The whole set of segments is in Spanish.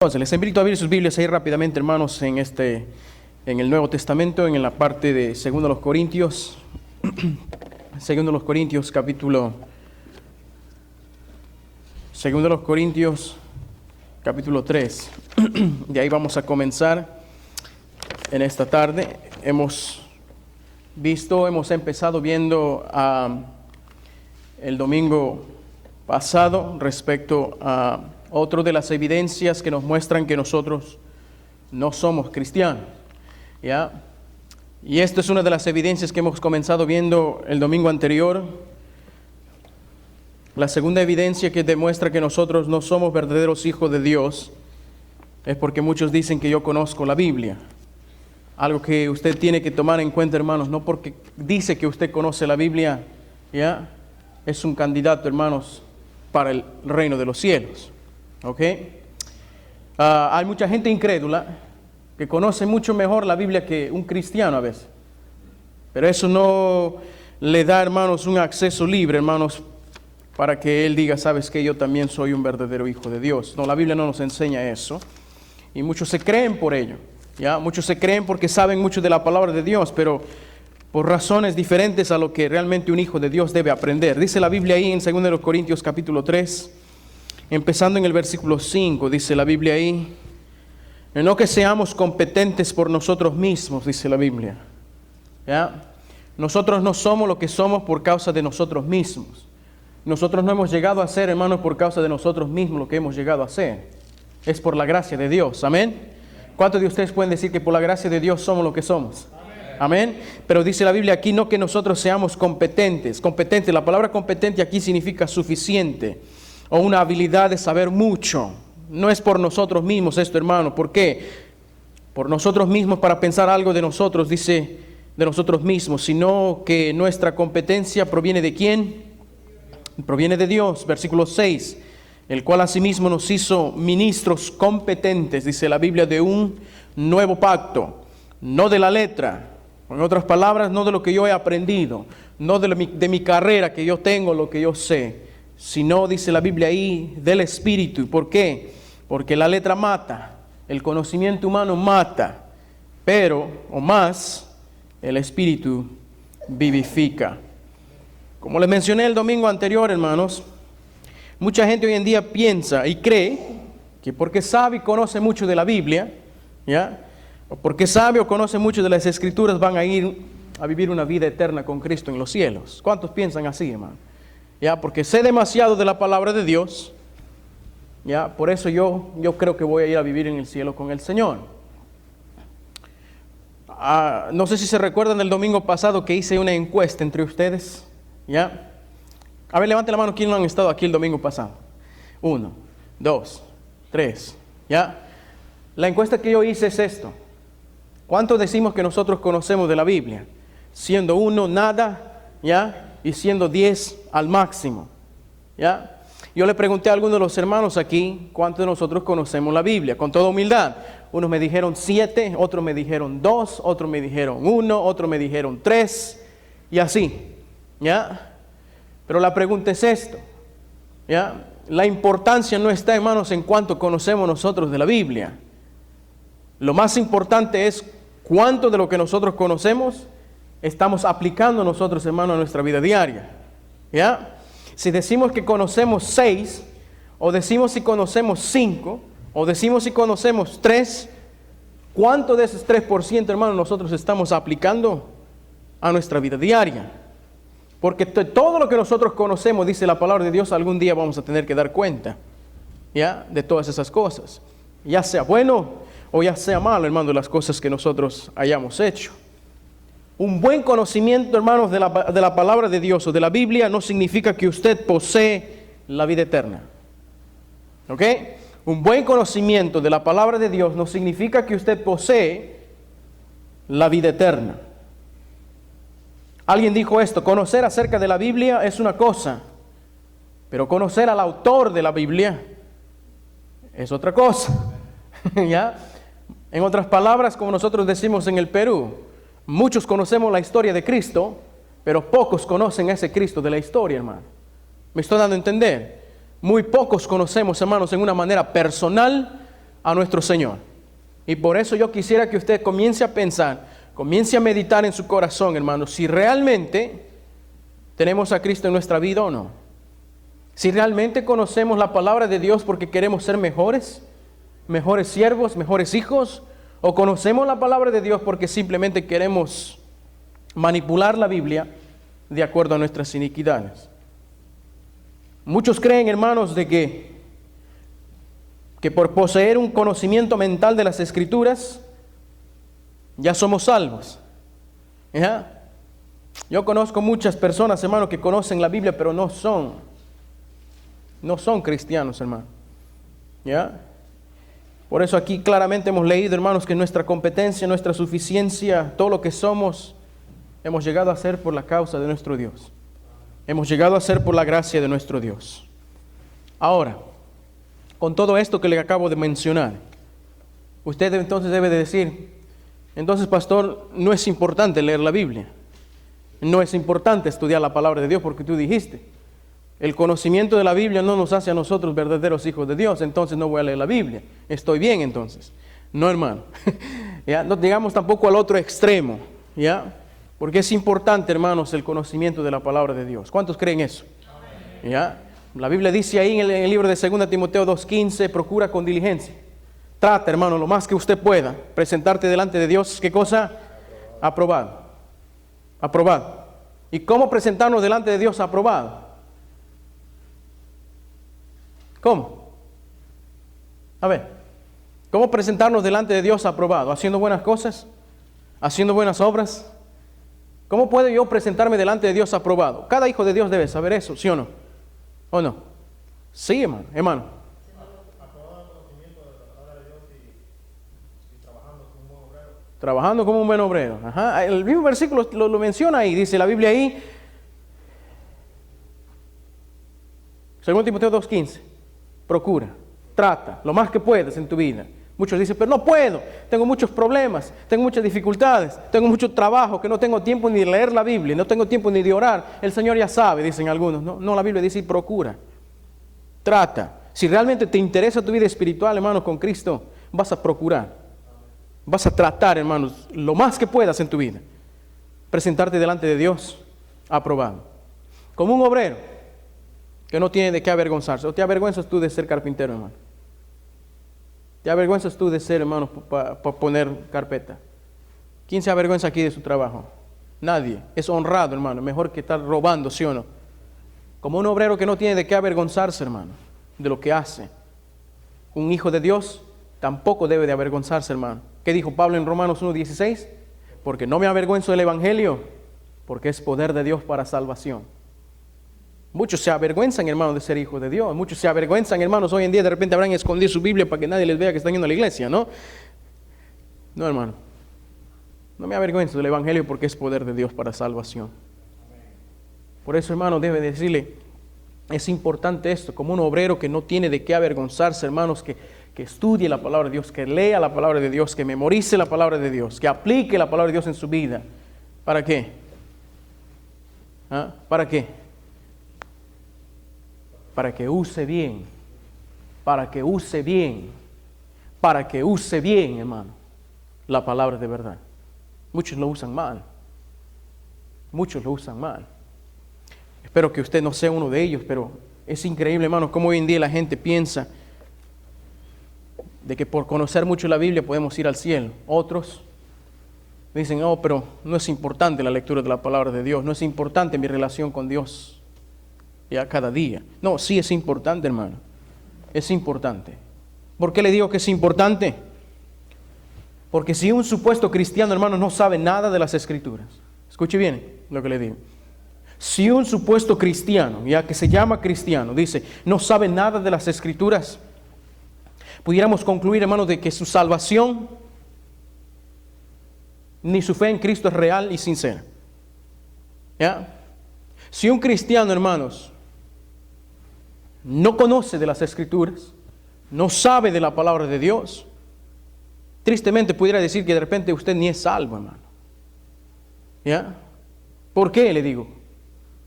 Entonces, les invito a abrir sus Biblias ahí rápidamente, hermanos, en el Nuevo Testamento, en la parte de 2 Corintios, 2 Corintios capítulo 3. De ahí vamos a comenzar en esta tarde. Hemos empezado viendo el domingo pasado respecto a otro de las evidencias que nos muestran que nosotros no somos cristianos, ¿ya? Y esta es una de las evidencias que hemos comenzado viendo el domingo anterior. La segunda evidencia que demuestra que nosotros no somos verdaderos hijos de Dios es porque muchos dicen que yo conozco la Biblia. Algo que usted tiene que tomar en cuenta, hermanos, no porque dice que usted conoce la Biblia, ¿ya? Es un candidato, hermanos, para el reino de los cielos. ¿Ok? Hay mucha gente incrédula que conoce mucho mejor la Biblia que un cristiano a veces. Pero eso no le da, hermanos, un acceso libre, hermanos, para que él diga, sabes que yo también soy un verdadero hijo de Dios. No, la Biblia no nos enseña eso. Y muchos se creen por ello, ¿ya? Muchos se creen porque saben mucho de la palabra de Dios, pero por razones diferentes a lo que realmente un hijo de Dios debe aprender. Dice la Biblia ahí en 2 Corintios capítulo 3, empezando en el versículo 5, dice la Biblia ahí, no que seamos competentes por nosotros mismos, dice la Biblia, ¿ya? Nosotros no somos lo que somos por causa de nosotros mismos. Nosotros no hemos llegado a ser, hermanos, por causa de nosotros mismos lo que hemos llegado a ser. Es por la gracia de Dios, amén. ¿Cuántos de ustedes pueden decir que por la gracia de Dios somos lo que somos? Amén. Pero dice la Biblia aquí, no que nosotros seamos competentes. Competente, la palabra competente aquí significa suficiente, o una habilidad de saber mucho. No es por nosotros mismos esto, hermano. ¿Por qué? Por nosotros mismos para pensar algo de nosotros, dice, de nosotros mismos, sino que nuestra competencia proviene de ¿quién? Proviene de Dios. Versículo 6, el cual asimismo nos hizo ministros competentes, dice la Biblia, de un nuevo pacto, no de la letra. En otras palabras, no de lo que yo he aprendido, no de mi carrera que yo tengo, lo que yo sé, sino, dice la Biblia ahí, del Espíritu. ¿Por qué? Porque la letra mata, el conocimiento humano mata, pero, o más, el Espíritu vivifica. Como les mencioné el domingo anterior, hermanos, mucha gente hoy en día piensa y cree que porque sabe y conoce mucho de la Biblia, ¿ya? O porque sabe o conoce mucho de las Escrituras, van a ir a vivir una vida eterna con Cristo en los cielos. ¿Cuántos piensan así, hermano? Ya, porque sé demasiado de la palabra de Dios, ya, por eso yo creo que voy a ir a vivir en el cielo con el Señor. No sé si se recuerdan del domingo pasado que hice una encuesta entre ustedes, ya. A ver, levante la mano, ¿quién no han estado aquí el domingo pasado? 1, 2, 3, ya. La encuesta que yo hice es esto: ¿cuántos decimos que nosotros conocemos de la Biblia? Siendo 1, nada, ya, y siendo 10 al máximo, ¿ya? Yo le pregunté a algunos de los hermanos aquí, ¿cuántos de nosotros conocemos la Biblia? Con toda humildad. Unos me dijeron 7, otros me dijeron 2, otros me dijeron 1, otros me dijeron 3, y así, ¿ya? Pero la pregunta es esto, ¿ya? La importancia no está, hermanos, en cuánto conocemos nosotros de la Biblia. Lo más importante es cuánto de lo que nosotros conocemos estamos aplicando nosotros, hermanos, a nuestra vida diaria, ¿ya? Si decimos que conocemos 6, o decimos si conocemos 5, o decimos si conocemos 3, ¿cuánto de esos 3%, hermanos, nosotros estamos aplicando a nuestra vida diaria? Porque todo lo que nosotros conocemos, dice la palabra de Dios, algún día vamos a tener que dar cuenta, ¿ya? De todas esas cosas, ya sea bueno o ya sea malo, hermano, de las cosas que nosotros hayamos hecho. Un buen conocimiento, hermanos, de la palabra de Dios o de la Biblia no significa que usted posee la vida eterna. ¿Ok? Un buen conocimiento de la palabra de Dios no significa que usted posee la vida eterna. Alguien dijo esto: conocer acerca de la Biblia es una cosa, pero conocer al autor de la Biblia es otra cosa. ¿Ya? En otras palabras, como nosotros decimos en el Perú, muchos conocemos la historia de Cristo, pero pocos conocen a ese Cristo de la historia, hermano. ¿Me estoy dando a entender? Muy pocos conocemos, hermanos, en una manera personal a nuestro Señor. Y por eso yo quisiera que usted comience a pensar, comience a meditar en su corazón, hermano, si realmente tenemos a Cristo en nuestra vida o no. Si realmente conocemos la palabra de Dios porque queremos ser mejores siervos, mejores hijos, o conocemos la palabra de Dios porque simplemente queremos manipular la Biblia de acuerdo a nuestras iniquidades. Muchos creen, hermanos, de que por poseer un conocimiento mental de las Escrituras ya somos salvos. ¿Ya? Yo conozco muchas personas, hermanos, que conocen la Biblia, pero no son cristianos, hermano. ¿Ya? Por eso aquí claramente hemos leído, hermanos, que nuestra competencia, nuestra suficiencia, todo lo que somos, hemos llegado a ser por la causa de nuestro Dios. Hemos llegado a ser por la gracia de nuestro Dios. Ahora, con todo esto que le acabo de mencionar, usted entonces debe de decir, entonces, pastor, no es importante leer la Biblia. No es importante estudiar la palabra de Dios porque tú dijiste, el conocimiento de la Biblia no nos hace a nosotros verdaderos hijos de Dios, entonces no voy a leer la Biblia. Estoy bien entonces. No, hermano. ¿Ya? No llegamos tampoco al otro extremo, ¿ya? Porque es importante, hermanos, el conocimiento de la palabra de Dios. ¿Cuántos creen eso? ¿Ya? La Biblia dice ahí en el libro de 2 Timoteo 2:15, procura con diligencia. Trata, hermano, lo más que usted pueda, presentarte delante de Dios. ¿Qué cosa? Aprobado. Aprobado. ¿Y cómo presentarnos delante de Dios aprobado? ¿Cómo? A ver, ¿cómo presentarnos delante de Dios aprobado? ¿Haciendo buenas cosas? ¿Haciendo buenas obras? ¿Cómo puedo yo presentarme delante de Dios aprobado? Cada hijo de Dios debe saber eso, ¿sí o no? ¿O no? Sí, hermano. Aprobado el conocimiento de la palabra de Dios y trabajando como un buen obrero. Trabajando como un buen obrero. Ajá. El mismo versículo lo menciona ahí, dice la Biblia ahí, 2 Timoteo 2:15. Procura, trata, lo más que puedas en tu vida. Muchos dicen, pero no puedo, tengo muchos problemas, tengo muchas dificultades, tengo mucho trabajo, que no tengo tiempo ni de leer la Biblia, no tengo tiempo ni de orar. El Señor ya sabe, dicen algunos. No, la Biblia dice, procura, trata. Si realmente te interesa tu vida espiritual, hermanos, con Cristo, vas a procurar. Vas a tratar, hermanos, lo más que puedas en tu vida. Presentarte delante de Dios, aprobado. Como un obrero que no tiene de qué avergonzarse. ¿O te avergüenzas tú de ser carpintero, hermano? ¿Te avergüenzas tú de ser, hermano, para poner carpeta? ¿Quién se avergüenza aquí de su trabajo? Nadie. Es honrado, hermano. Mejor que estar robando, ¿sí o no? Como un obrero que no tiene de qué avergonzarse, hermano, de lo que hace. Un hijo de Dios tampoco debe de avergonzarse, hermano. ¿Qué dijo Pablo en Romanos 1:16? Porque no me avergüenzo del Evangelio, porque es poder de Dios para salvación. Muchos se avergüenzan, hermanos, de ser hijos de Dios. Muchos se avergüenzan, hermanos, hoy en día de repente habrán escondido su Biblia para que nadie les vea que están yendo a la iglesia, ¿no? No, hermano. No me avergüenzo del Evangelio porque es poder de Dios para salvación. Por eso, hermano, debe decirle, es importante esto, como un obrero que no tiene de qué avergonzarse, hermanos, que estudie la palabra de Dios, que lea la palabra de Dios, que memorice la palabra de Dios, que aplique la palabra de Dios en su vida. ¿Para qué? ¿Ah? ¿Para qué? Para que use bien, para que use bien, hermano, la palabra de verdad. Muchos lo usan mal. Espero que usted no sea uno de ellos, pero es increíble, hermano, cómo hoy en día la gente piensa de que por conocer mucho la Biblia podemos ir al cielo. Otros dicen, no, pero no es importante la lectura de la palabra de Dios, no es importante mi relación con Dios. Ya cada día. No, sí es importante, hermano. Es importante. ¿Por qué le digo que es importante? Porque si un supuesto cristiano, hermano, no sabe nada de las Escrituras, escuche bien lo que le digo. Si un supuesto cristiano, ya que se llama cristiano, dice, no sabe nada de las Escrituras, pudiéramos concluir, hermano, de que su salvación ni su fe en Cristo es real y sincera. ¿Ya? Si un cristiano, hermanos, no conoce de las Escrituras, no sabe de la palabra de Dios, tristemente pudiera decir que de repente usted ni es salvo, hermano. ¿Ya? ¿Por qué le digo?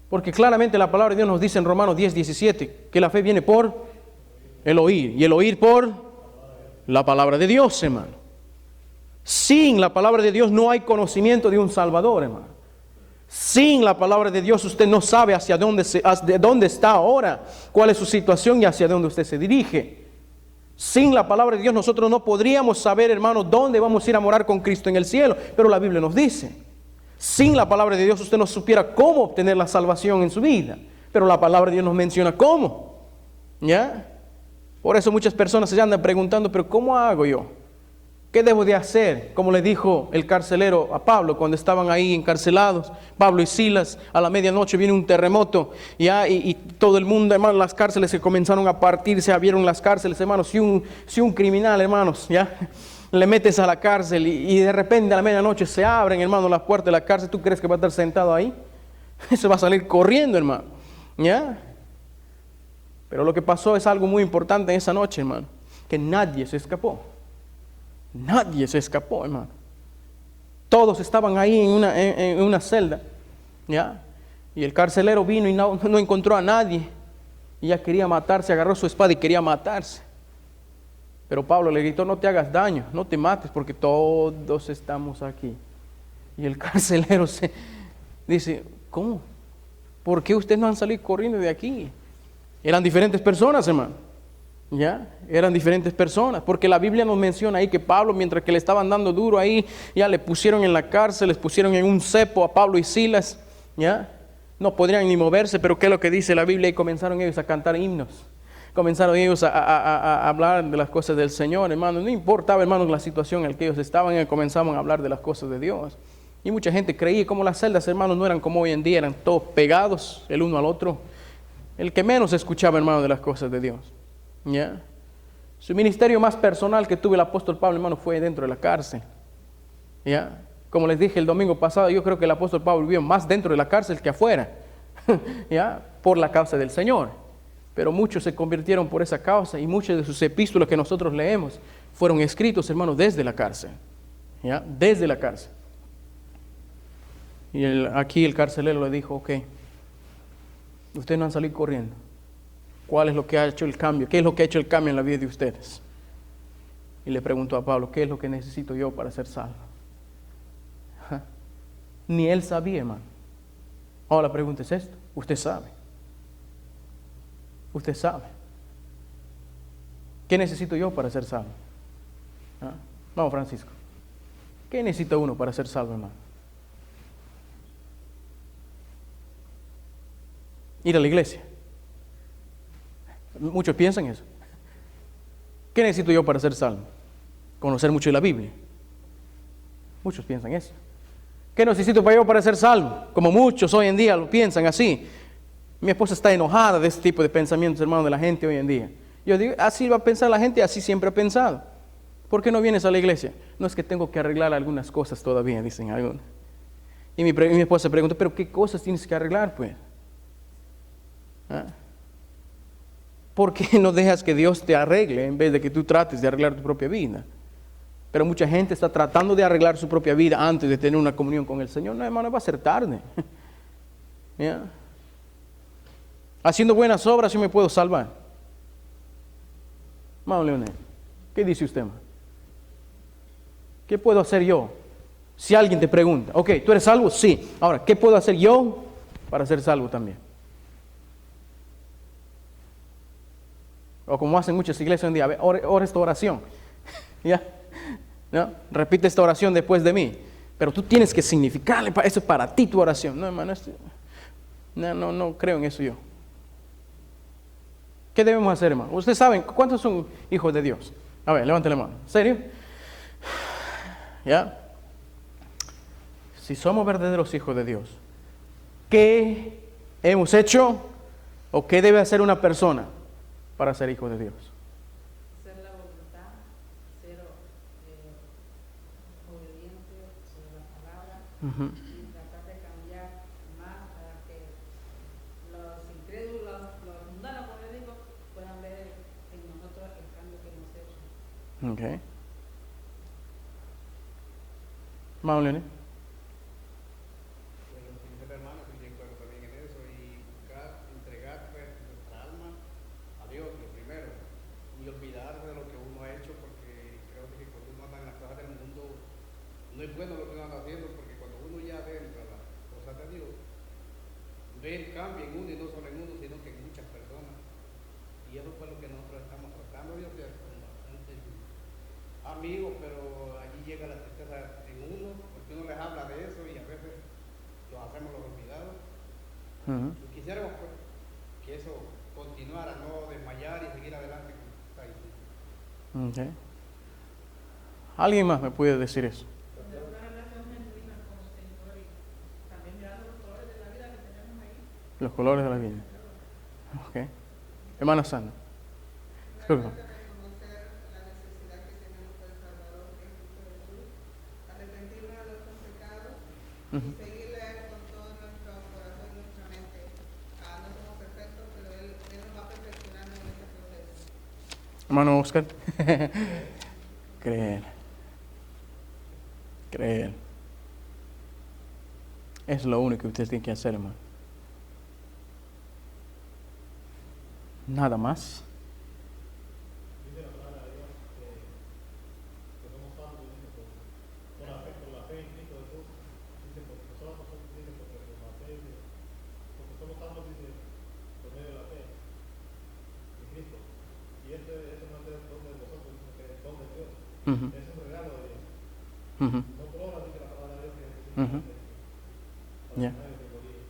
Porque claramente la palabra de Dios nos dice en Romanos 10:17 que la fe viene por el oír, y el oír por La palabra de Dios, hermano. Sin la palabra de Dios no hay conocimiento de un Salvador, hermano. Sin la palabra de Dios usted no sabe hacia dónde está ahora, cuál es su situación y hacia dónde usted se dirige. Sin la palabra de Dios nosotros no podríamos saber, hermano, dónde vamos a ir a morar con Cristo en el cielo, pero la Biblia nos dice. Sin la palabra de Dios usted no supiera cómo obtener la salvación en su vida, pero la palabra de Dios nos menciona cómo. ¿Ya? Por eso muchas personas se andan preguntando, pero ¿cómo hago yo? ¿Qué debo de hacer? Como le dijo el carcelero a Pablo cuando estaban ahí encarcelados, Pablo y Silas, a la medianoche viene un terremoto, ¿ya? Y todo el mundo, hermanos, las cárceles se comenzaron a partir, se abrieron las cárceles, hermanos. Si un criminal, hermanos, ¿ya? Le metes a la cárcel y de repente a la medianoche se abren, hermano, las puertas de la cárcel, ¿tú crees que va a estar sentado ahí? Se va a salir corriendo, hermano, ¿ya? Pero lo que pasó es algo muy importante en esa noche, hermano, que nadie se escapó. Nadie se escapó, hermano. Todos estaban ahí en una celda, ¿ya? Y el carcelero vino y no encontró a nadie. Y ya quería matarse, agarró su espada y quería matarse. Pero Pablo le gritó, no te hagas daño, no te mates, porque todos estamos aquí. Y el carcelero dice, ¿cómo? ¿Por qué ustedes no han salido corriendo de aquí? Eran diferentes personas, hermano. ¿Ya? Eran diferentes personas, porque la Biblia nos menciona ahí que Pablo, mientras que le estaban dando duro ahí, ya le pusieron en la cárcel, les pusieron en un cepo a Pablo y Silas, ¿ya? No podrían ni moverse, pero ¿qué es lo que dice la Biblia? Y comenzaron ellos a cantar himnos, comenzaron ellos a hablar de las cosas del Señor, hermano. No importaba, hermanos, la situación en la que ellos estaban, y comenzaban a hablar de las cosas de Dios. Y mucha gente creía, como las celdas, hermanos, no eran como hoy en día, eran todos pegados el uno al otro. El que menos escuchaba, hermano, de las cosas de Dios. ¿Ya? Su ministerio más personal que tuvo el apóstol Pablo, hermano, fue dentro de la cárcel. ¿Ya? Como les dije el domingo pasado, yo creo que el apóstol Pablo vivió más dentro de la cárcel que afuera, ¿ya? Por la causa del Señor. Pero muchos se convirtieron por esa causa y muchos de sus epístolas que nosotros leemos fueron escritos, hermano, desde la cárcel. ¿Ya? Desde la cárcel. Y aquí el carcelero le dijo, ok, ustedes no han salido corriendo. ¿Cuál es lo que ha hecho el cambio? ¿Qué es lo que ha hecho el cambio en la vida de ustedes? Y le preguntó a Pablo, ¿qué es lo que necesito yo para ser salvo? Ni él sabía, hermano. Ahora la pregunta es esto. Usted sabe. Usted sabe. ¿Qué necesito yo para ser salvo? Vamos, Francisco. ¿Qué necesita uno para ser salvo, hermano? Ir a la iglesia. Muchos piensan eso. ¿Qué necesito yo para ser salvo? Conocer mucho de la Biblia. Muchos piensan eso. ¿Qué necesito yo para ser salvo? Como muchos hoy en día lo piensan así. Mi esposa está enojada de este tipo de pensamientos, hermano, de la gente hoy en día. Yo digo, así va a pensar la gente, así siempre ha pensado. ¿Por qué no vienes a la iglesia? No, es que tengo que arreglar algunas cosas todavía, dicen algunos. Y mi esposa pregunta, ¿pero qué cosas tienes que arreglar, pues? ¿Ah? ¿Por qué no dejas que Dios te arregle en vez de que tú trates de arreglar tu propia vida? Pero mucha gente está tratando de arreglar su propia vida antes de tener una comunión con el Señor. No, hermano, va a ser tarde. ¿Ya? Haciendo buenas obras yo me puedo salvar. Hermano Leonel, ¿qué dice usted, hermano? ¿Qué puedo hacer yo? Si alguien te pregunta, ok, ¿tú eres salvo? Sí. Ahora, ¿qué puedo hacer yo para ser salvo también? O como hacen muchas iglesias hoy en día, a ver, ora esta oración. ¿Ya? ¿No? Repite esta oración después de mí. Pero tú tienes que significarle, eso es para ti tu oración. No, hermano, no creo en eso yo. ¿Qué debemos hacer, hermano? Ustedes saben, ¿cuántos son hijos de Dios? A ver, levanten la mano. ¿En serio? ¿Ya? Si somos verdaderos hijos de Dios, ¿qué hemos hecho o qué debe hacer una persona para ser hijo de Dios? Hacer la voluntad, ser obediente sobre la palabra y tratar de cambiar más para que los incrédulos, los mundanos, como yo digo, puedan ver en nosotros el cambio que hemos hecho. Okay. Hermano Leonel. Bueno, dice el hermano que yo encuentro también en eso y buscar, entregar nuestra alma a Dios lo primero y olvidarse de lo que uno ha hecho porque Él cambia en uno y no solo en uno, sino que en muchas personas. Y eso fue lo que nosotros estamos tratando de hacer con bastantes amigos, pero allí llega la tristeza en uno, porque uno les habla de eso y a veces los hacemos los olvidados. Y quisiéramos pues, que eso continuara, no desmayar y seguir adelante con esta idea. Okay. ¿Alguien más me puede decir eso? Tener una relación genuina con el Señor y también mirando los colores de la vida que tenemos ahí. Los colores de la vida. Okay. Hermana Sandra. Disculpa. Reconocer la necesidad que tenemos del Salvador, que es Cristo Jesús, arrepentirnos de nuestros pecados y seguirle a Él con todo nuestro corazón y nuestra mente. No somos perfectos, pero Él nos va perfeccionando en este proceso. Hermano Oscar. Creer. Creer. Es lo único que usted tiene que hacer, hermano. Nada más. Dice la palabra de Dios que somos salvos, dice, por la fe en Cristo Jesús. Dice, porque nosotros, dice, porque por la fe, dice, porque somos salvos, dice, por medio de la fe en Cristo. Y eso no es don de nosotros, sino que es don de Dios. Es un regalo de Dios. No por obra, dice la palabra de Dios, que es Yeah. para que gloríe.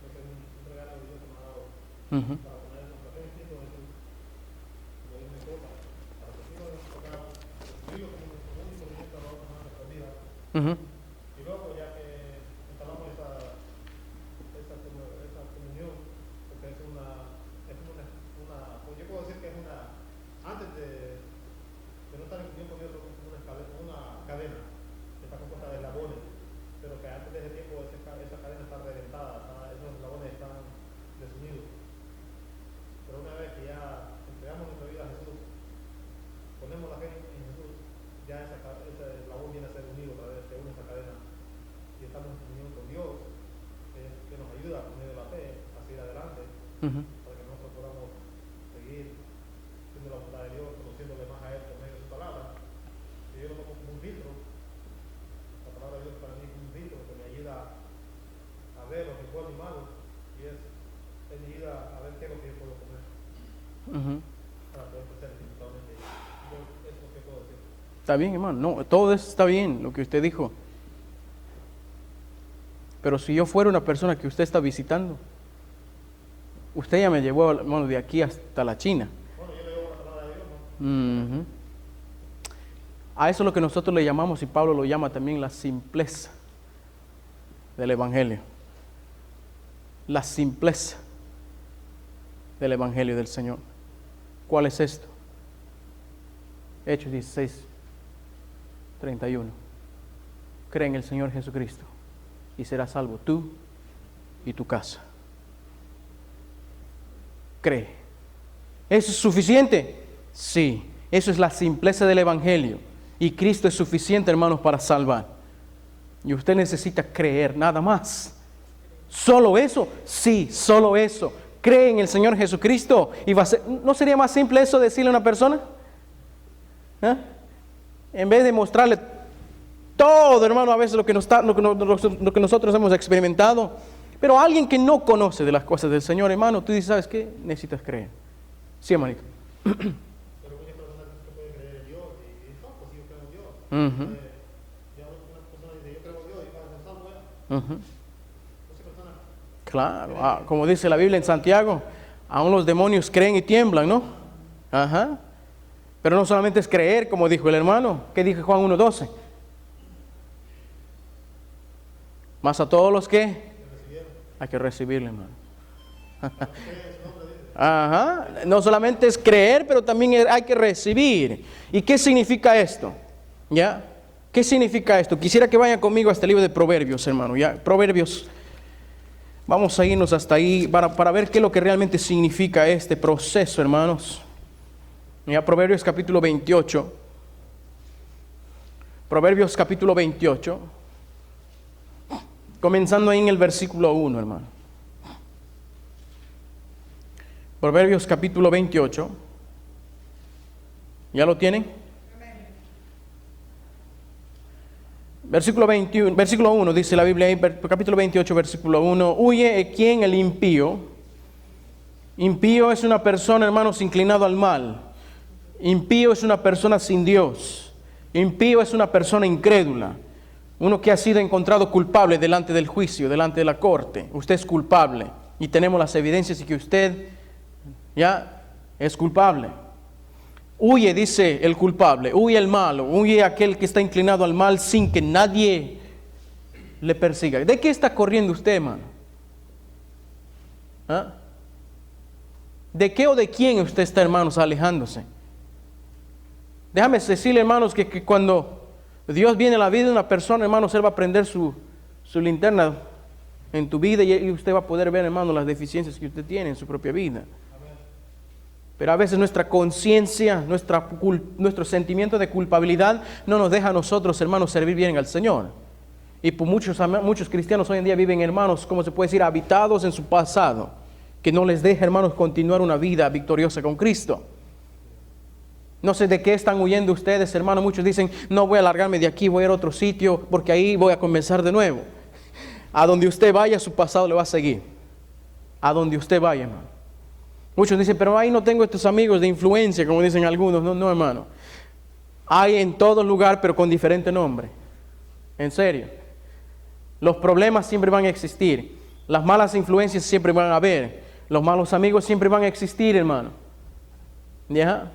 Porque es un regalo de Dios que nos ha dado para poner nuestra fe en Cristo Jesús. Como Dios me toca, para que siga nuestro pecado, recibirlo como nuestro único ministro de la nuestra vida. Y luego, ya que instalamos esa comunión, porque es una, pues yo puedo decir que es una, antes de no estar en comunión con Dios, es una cadena que está compuesta de eslabones, pero que antes de ese tiempo esa cadena está reventada, esos eslabones están desunidos. Pero una vez que ya entregamos nuestra vida a Jesús, ponemos la fe en Jesús, ya ese eslabón viene a ser unido otra vez, se une esa cadena y estamos en comunión con Dios, que nos ayuda por medio de la fe a seguir adelante, para que nosotros podamos seguir haciendo la voluntad de Dios, conociéndole más a Él por medio de su palabra. Y yo lo tomo como un filtro. La palabra de Dios para mí es un filtro que me ayuda a ver lo que es bueno y malo, y Él me ayuda a ver qué es lo que yo puedo comer para poder crecer espiritualmente. Yo, eso es lo que puedo decir. Está bien, hermano. No, todo eso está bien, lo que usted dijo. Pero si yo fuera una persona que usted está visitando, usted ya me llevó, hermano, de aquí hasta la China. Bueno, yo le digo la palabra de Dios, ¿no? A eso es lo que nosotros le llamamos, y Pablo lo llama también, la simpleza del Evangelio. La simpleza del Evangelio del Señor. ¿Cuál es esto? Hechos 16, 31. Cree en el Señor Jesucristo y serás salvo tú y tu casa. Cree. ¿Eso es suficiente? Sí. Eso es la simpleza del Evangelio. Y Cristo es suficiente, hermanos, para salvar. Y usted necesita creer, nada más. ¿Solo eso? Sí, solo eso. Cree en el Señor Jesucristo y va a ser. ¿No sería más simple eso decirle a una persona? En vez de mostrarle todo, hermano, a veces lo que nosotros hemos experimentado. Pero alguien que no conoce de las cosas del Señor, hermano, tú dices, ¿sabes qué? Necesitas creer. Sí, hermanito. Pero muchas personas que pueden creer en Dios y no, pues yo creo en Dios. Ya una persona dice, yo creo en Dios y para ser salvo, muchas personas. Claro, como dice la Biblia en Santiago, aún los demonios creen y tiemblan, ¿no? Ajá. Pero no solamente es creer, como dijo el hermano, ¿qué dijo Juan 1:12? Más a todos los que hay que recibirle, hermano. Ajá. No solamente es creer, pero también hay que recibir. ¿Y qué significa esto? ¿Ya? ¿Qué significa esto? Quisiera que vayan conmigo a este libro de Proverbios, hermano. ¿Ya? Proverbios. Vamos a irnos hasta ahí para ver qué es lo que realmente significa este proceso, hermanos. Ya, Proverbios capítulo 28. Proverbios capítulo 28. Comenzando ahí en el versículo 1, hermano. Proverbios capítulo 28. ¿Ya lo tienen? Versículo 21, versículo 1 dice la Biblia, capítulo 28, versículo 1. Huye quien el impío. Impío es una persona, hermanos, inclinado al mal. Impío es una persona sin Dios. Impío es una persona incrédula. Uno que ha sido encontrado culpable delante del juicio, delante de la corte. Usted es culpable. Y tenemos las evidencias de que usted ya es culpable. Huye, dice el culpable, huye el malo, huye aquel que está inclinado al mal sin que nadie le persiga. ¿De qué está corriendo usted, hermano? ¿Ah? ¿De qué o de quién usted está, hermanos, alejándose? Déjame decirle, hermanos, que cuando Dios viene a la vida de una persona, hermanos, Él va a prender su linterna en tu vida y usted va a poder ver, hermanos, las deficiencias que usted tiene en su propia vida. Pero a veces nuestra conciencia, nuestro sentimiento de culpabilidad no nos deja a nosotros, hermanos, servir bien al Señor. Y por muchos cristianos hoy en día viven, hermanos, ¿cómo se puede decir? Habitados en su pasado, que no les deja, hermanos, continuar una vida victoriosa con Cristo. No sé de qué están huyendo ustedes, hermanos. Muchos dicen, no voy a largarme de aquí, voy a ir a otro sitio, porque ahí voy a comenzar de nuevo. A donde usted vaya, su pasado le va a seguir. A donde usted vaya, hermano. Muchos dicen, pero ahí no tengo estos amigos de influencia, como dicen algunos. No, hermano. Hay en todo lugar, pero con diferente nombre. En serio. Los problemas siempre van a existir. Las malas influencias siempre van a haber. Los malos amigos siempre van a existir, hermano. ¿Ya?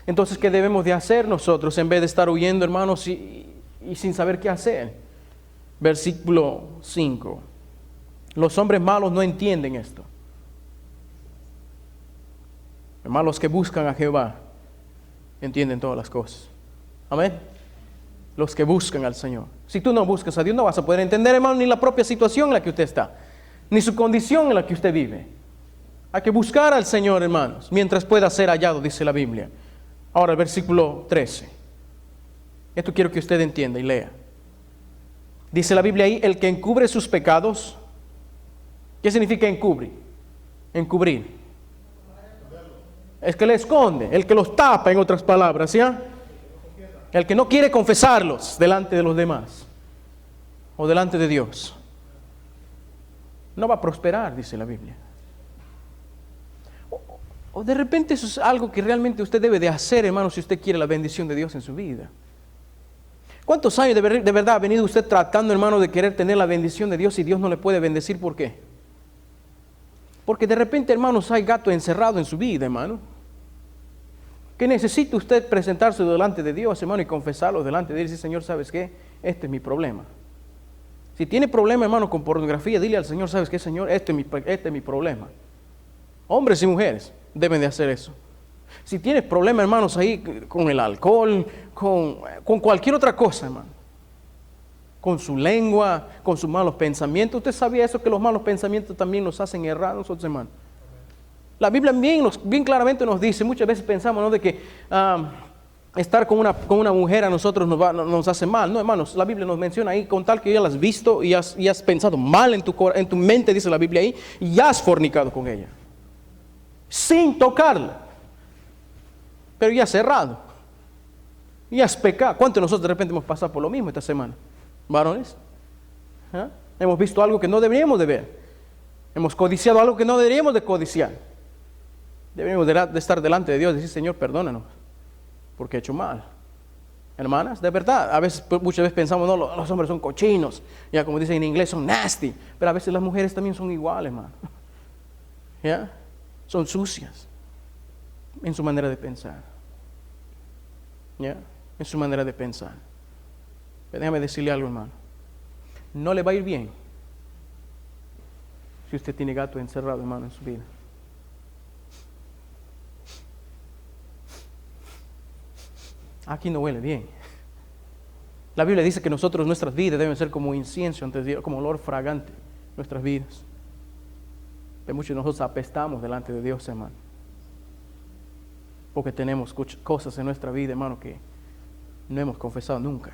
Entonces, ¿qué debemos de hacer nosotros en vez de estar huyendo, hermanos, y sin saber qué hacer? Versículo 5. Los hombres malos no entienden esto. Hermanos, los que buscan a Jehová entienden todas las cosas. Amén. Los que buscan al Señor. Si tú no buscas a Dios, no vas a poder entender, hermano, ni la propia situación en la que usted está, ni su condición en la que usted vive. Hay que buscar al Señor, hermanos, mientras pueda ser hallado, dice la Biblia. Ahora el versículo 13. Esto quiero que usted entienda y lea. Dice la Biblia ahí, el que encubre sus pecados. ¿Qué significa encubrir? Encubrir. Es que le esconde, el que los tapa, en otras palabras, ¿ya? El que no quiere confesarlos delante de los demás o delante de Dios. No va a prosperar, dice la Biblia. O de repente eso es algo que realmente usted debe de hacer, hermano, si usted quiere la bendición de Dios en su vida. ¿Cuántos años de verdad ha venido usted tratando, hermano, de querer tener la bendición de Dios y Dios no le puede bendecir? ¿Por qué? Porque de repente, hermanos, hay gato encerrado en su vida, hermano. Que necesita usted presentarse delante de Dios, hermano, y confesarlo delante de Él y decir, Señor, ¿sabes qué? Este es mi problema. Si tiene problema, hermano, con pornografía, dile al Señor, ¿sabes qué, Señor? Este es mi problema. Hombres y mujeres deben de hacer eso. Si tienes problemas, hermanos, ahí con el alcohol, con cualquier otra cosa, hermano, con su lengua, con sus malos pensamientos. ¿Usted sabía eso, que los malos pensamientos también nos hacen errar nosotros, hermano? La Biblia bien claramente nos dice, muchas veces pensamos, ¿no?, de que estar con una mujer a nosotros nos hace mal. No, hermanos, la Biblia nos menciona ahí, con tal que ya la has visto y has pensado mal en tu mente, dice la Biblia ahí, y ya has fornicado con ella, sin tocarla, pero ya has cerrado, y has pecado. ¿Cuántos de nosotros de repente hemos pasado por lo mismo esta semana, varones? ¿Ah? Hemos visto algo que no deberíamos de ver, hemos codiciado algo que no deberíamos de codiciar. Debemos de estar delante de Dios y decir, Señor, perdónanos, porque he hecho mal. Hermanas, de verdad, muchas veces pensamos, no, los hombres son cochinos, ya como dicen en inglés, son nasty, pero a veces las mujeres también son iguales, hermano. ¿Ya? Son sucias en su manera de pensar. ¿Ya? En su manera de pensar. Pero déjame decirle algo, hermano. No le va a ir bien si usted tiene gato encerrado, hermano, en su vida. Aquí no huele bien. La Biblia dice que nuestras vidas deben ser como incienso ante Dios, como olor fragante, nuestras vidas. Pero muchos de nosotros apestamos delante de Dios, hermano. Porque tenemos cosas en nuestra vida, hermano, que no hemos confesado nunca.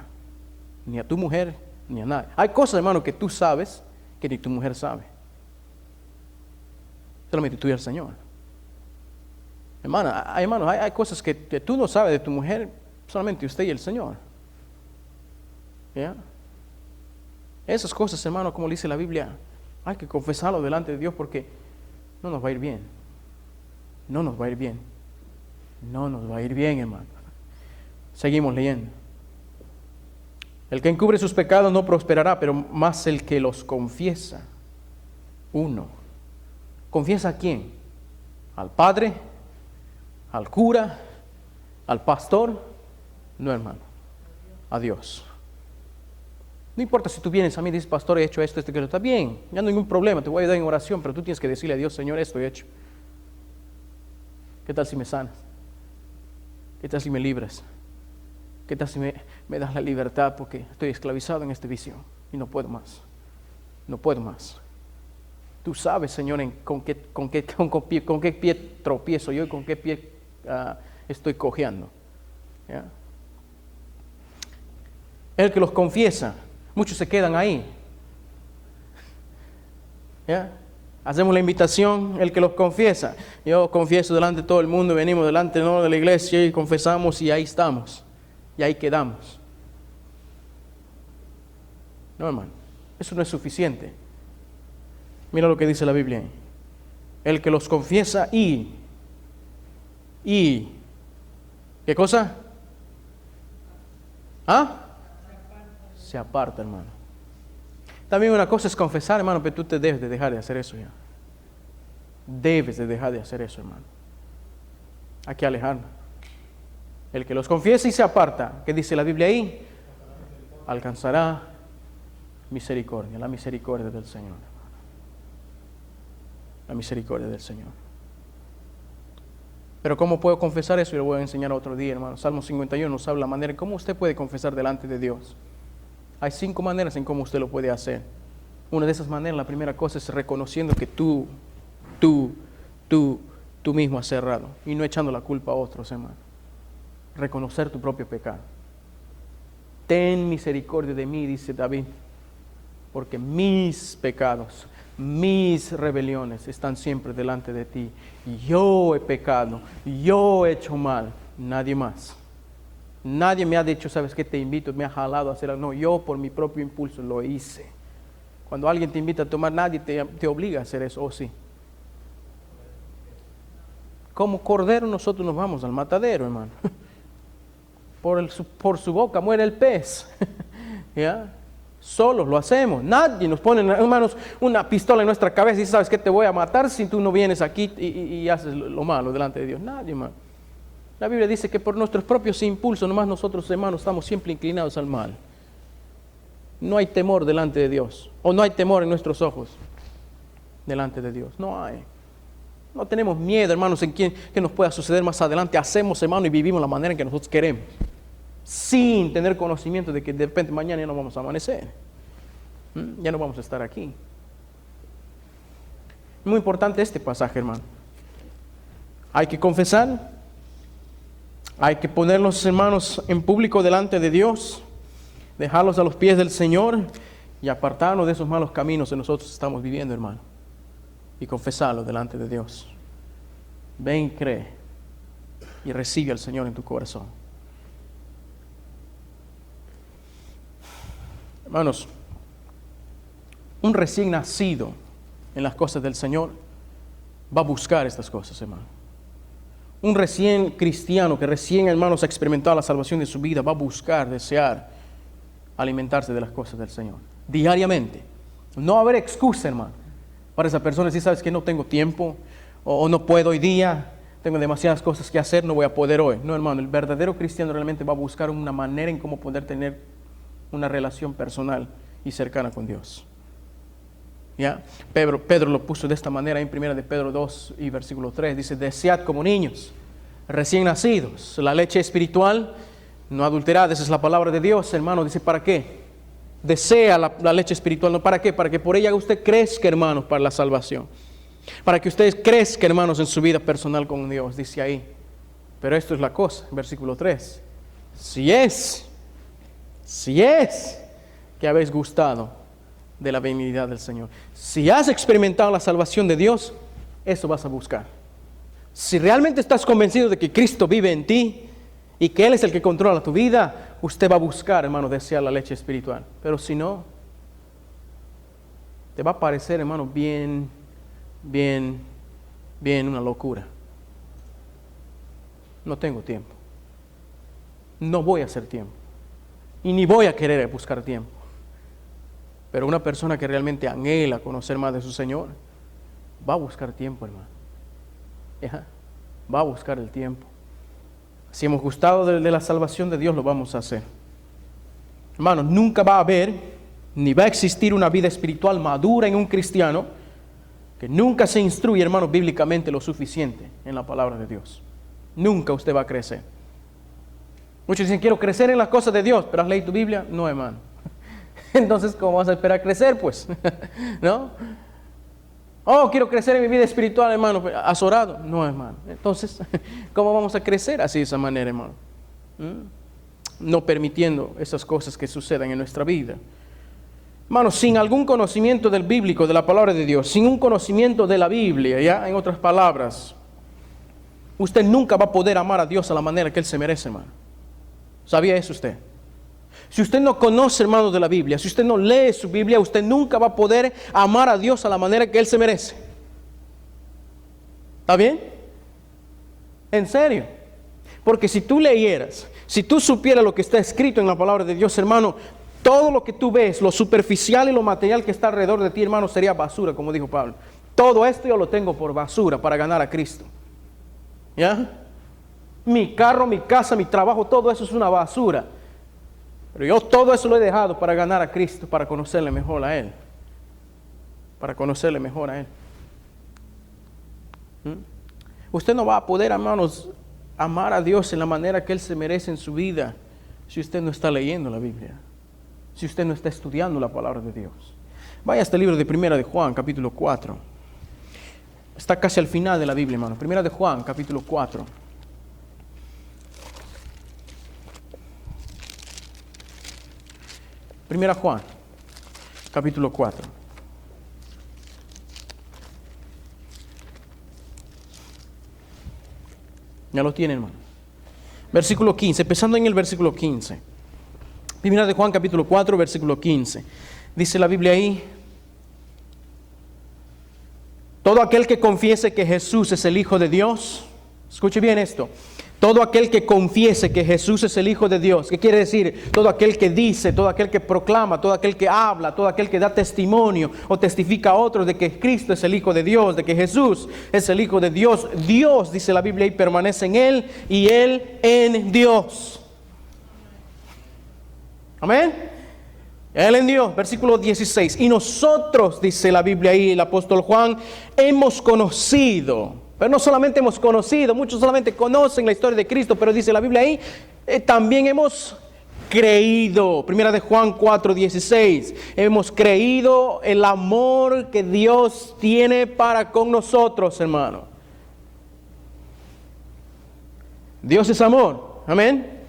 Ni a tu mujer, ni a nadie. Hay cosas, hermano, que tú sabes que ni tu mujer sabe. Solamente tú y el Señor. Hermano, hay cosas que tú no sabes de tu mujer, solamente usted y el Señor. ¿Ya? Esas cosas, hermano, como dice la Biblia, hay que confesarlo delante de Dios porque no nos va a ir bien. No nos va a ir bien. No nos va a ir bien, hermano. Seguimos leyendo. El que encubre sus pecados no prosperará, pero más el que los confiesa. Uno. ¿Confiesa a quién? ¿Al padre? ¿Al cura? ¿Al pastor? No, hermano. A Dios. No importa si tú vienes a mí y dices, pastor, he hecho esto, que está bien, ya no hay ningún problema, te voy a ayudar en oración, pero tú tienes que decirle a Dios, Señor, esto he hecho. ¿Qué tal si me sanas? ¿Qué tal si me libras? ¿Qué tal si me das la libertad porque estoy esclavizado en este vicio y no puedo más? No puedo más. Tú sabes, Señor, con qué pie tropiezo yo y con qué pie estoy cojeando. ¿Ya? El que los confiesa, muchos se quedan ahí. ¿Ya? Hacemos la invitación, el que los confiesa. Yo confieso delante de todo el mundo, venimos delante de la iglesia y confesamos y ahí estamos. Y ahí quedamos. No, hermano, eso no es suficiente. Mira lo que dice la Biblia. El que los confiesa y ¿qué cosa? Se aparta, hermano. También una cosa es confesar, hermano, pero tú te debes de dejar de hacer eso ya. Debes de dejar de hacer eso, hermano. Hay que alejarnos. El que los confiesa y se aparta, ¿qué dice la Biblia ahí? Alcanzará misericordia, la misericordia del Señor, hermano. La misericordia del Señor. Pero ¿cómo puedo confesar eso? Yo lo voy a enseñar otro día, hermano. Salmo 51 nos habla la manera en cómo usted puede confesar delante de Dios. Hay 5 maneras en cómo usted lo puede hacer. Una de esas maneras, la primera cosa es reconociendo que tú mismo has errado y no echando la culpa a otros, hermano. Reconocer tu propio pecado. Ten misericordia de mí, dice David, porque mis pecados, mis rebeliones están siempre delante de ti. Yo he pecado, yo he hecho mal, nadie más. Nadie me ha dicho, ¿sabes qué? Te invito, me ha jalado a hacer algo. No, yo por mi propio impulso lo hice. Cuando alguien te invita a tomar, nadie te obliga a hacer eso, ¿o sí? Como cordero nosotros nos vamos al matadero, hermano. Por su boca muere el pez. ¿Ya? Solos lo hacemos. Nadie nos pone, hermanos, una pistola en nuestra cabeza y dice, ¿sabes qué? Te voy a matar si tú no vienes aquí y haces lo malo delante de Dios. Nadie, hermano. La Biblia dice que por nuestros propios impulsos, nomás nosotros, hermanos, estamos siempre inclinados al mal. No hay temor delante de Dios. O no hay temor en nuestros ojos delante de Dios. No hay. No tenemos miedo, hermanos, en qué nos pueda suceder más adelante. Hacemos, hermano, y vivimos la manera en que nosotros queremos. Sin tener conocimiento de que de repente mañana ya no vamos a amanecer. Ya no vamos a estar aquí. Muy importante este pasaje, hermano. Hay que confesar. Hay que ponerlos, hermanos, en público delante de Dios. Dejarlos a los pies del Señor. Y apartarnos de esos malos caminos que nosotros estamos viviendo, hermano. Y confesarlo delante de Dios. Ven, cree. Y recibe al Señor en tu corazón. Hermanos, un recién nacido en las cosas del Señor va a buscar estas cosas, hermano. Un recién cristiano que recién, hermanos, ha experimentado la salvación de su vida va a buscar, desear alimentarse de las cosas del Señor diariamente. No va a haber excusa, hermano, para esa persona si sabes que no tengo tiempo o no puedo hoy día, tengo demasiadas cosas que hacer, no voy a poder hoy. No, hermano, el verdadero cristiano realmente va a buscar una manera en cómo poder tener una relación personal y cercana con Dios. ¿Ya? Pedro lo puso de esta manera en 1 de Pedro 2 y versículo 3. Dice, desead como niños, recién nacidos, la leche espiritual, no adulterada. Esa es la palabra de Dios, hermano. Dice, ¿para qué? Desea la leche espiritual. ¿No? ¿Para qué? Para que por ella usted crezca, hermanos, para la salvación. Para que ustedes crezcan, hermanos, en su vida personal con Dios, dice ahí. Pero esto es la cosa, versículo 3. Si es que habéis gustado de la benignidad del Señor. Si has experimentado la salvación de Dios, eso vas a buscar. Si realmente estás convencido de que Cristo vive en ti y que Él es el que controla tu vida, usted va a buscar, hermano, desear la leche espiritual. Pero si no, te va a parecer, hermano, bien una locura. No tengo tiempo. No voy a hacer tiempo. Y ni voy a querer buscar tiempo. Pero una persona que realmente anhela conocer más de su Señor, va a buscar tiempo, hermano. ¿Ya? Va a buscar el tiempo. Si hemos gustado de la salvación de Dios, lo vamos a hacer. Hermanos, nunca va a haber, ni va a existir una vida espiritual madura en un cristiano que nunca se instruye, hermano, bíblicamente lo suficiente en la palabra de Dios. Nunca usted va a crecer. Muchos dicen, quiero crecer en las cosas de Dios, pero ¿has leído tu Biblia? No, hermano. Entonces, ¿cómo vas a esperar crecer, pues? ¿No? Oh, quiero crecer en mi vida espiritual, hermano. ¿Has orado? No, hermano. Entonces, ¿cómo vamos a crecer así de esa manera, hermano? No permitiendo esas cosas que sucedan en nuestra vida. Hermano, sin algún conocimiento del bíblico, de la palabra de Dios, sin un conocimiento de la Biblia, ya, en otras palabras, usted nunca va a poder amar a Dios a la manera que Él se merece, hermano. ¿Sabía eso usted? Si usted no conoce, hermano, de la Biblia, si usted no lee su Biblia, usted nunca va a poder amar a Dios a la manera que Él se merece. ¿Está bien? En serio. Porque si tú leyeras, si tú supieras lo que está escrito en la palabra de Dios, hermano, todo lo que tú ves, lo superficial y lo material que está alrededor de ti, hermano, sería basura, como dijo Pablo. Todo esto yo lo tengo por basura para ganar a Cristo. ¿Ya? Mi carro, mi casa, mi trabajo, todo eso es una basura. Pero yo todo eso lo he dejado para ganar a Cristo, para conocerle mejor a Él. Para conocerle mejor a Él. Usted no va a poder, hermanos, amar a Dios en la manera que Él se merece en su vida si usted no está leyendo la Biblia, si usted no está estudiando la palabra de Dios. Vaya a este libro de Primera de Juan, capítulo 4. Está casi al final de la Biblia, hermano. Primera de Juan, capítulo 4. Primera Juan, capítulo 4. Ya lo tienen, hermano. Versículo 15, empezando en el versículo 15. Primera de Juan, capítulo 4, versículo 15. Dice la Biblia ahí: todo aquel que confiese que Jesús es el Hijo de Dios, escuche bien esto. Todo aquel que confiese que Jesús es el Hijo de Dios. ¿Qué quiere decir? Todo aquel que dice, todo aquel que proclama, todo aquel que habla, todo aquel que da testimonio o testifica a otros de que Cristo es el Hijo de Dios, de que Jesús es el Hijo de Dios. Dios, dice la Biblia, y permanece en Él y Él en Dios. Amén. Él en Dios, versículo 16. Y nosotros, dice la Biblia ahí, el apóstol Juan, hemos conocido. Pero no solamente hemos conocido, muchos solamente conocen la historia de Cristo, pero dice la Biblia ahí, también hemos creído. Primera de Juan 4:16. Hemos creído el amor que Dios tiene para con nosotros, hermano. Dios es amor, amén.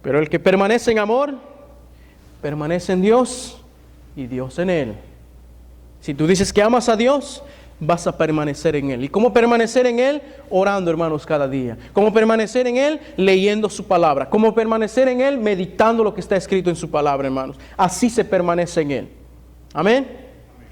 Pero el que permanece en amor, permanece en Dios y Dios en él. Si tú dices que amas a Dios, vas a permanecer en Él. ¿Y cómo permanecer en Él? Orando, hermanos, cada día. ¿Cómo permanecer en Él? Leyendo su palabra. ¿Cómo permanecer en Él? Meditando lo que está escrito en su palabra, hermanos. Así se permanece en Él. Amén.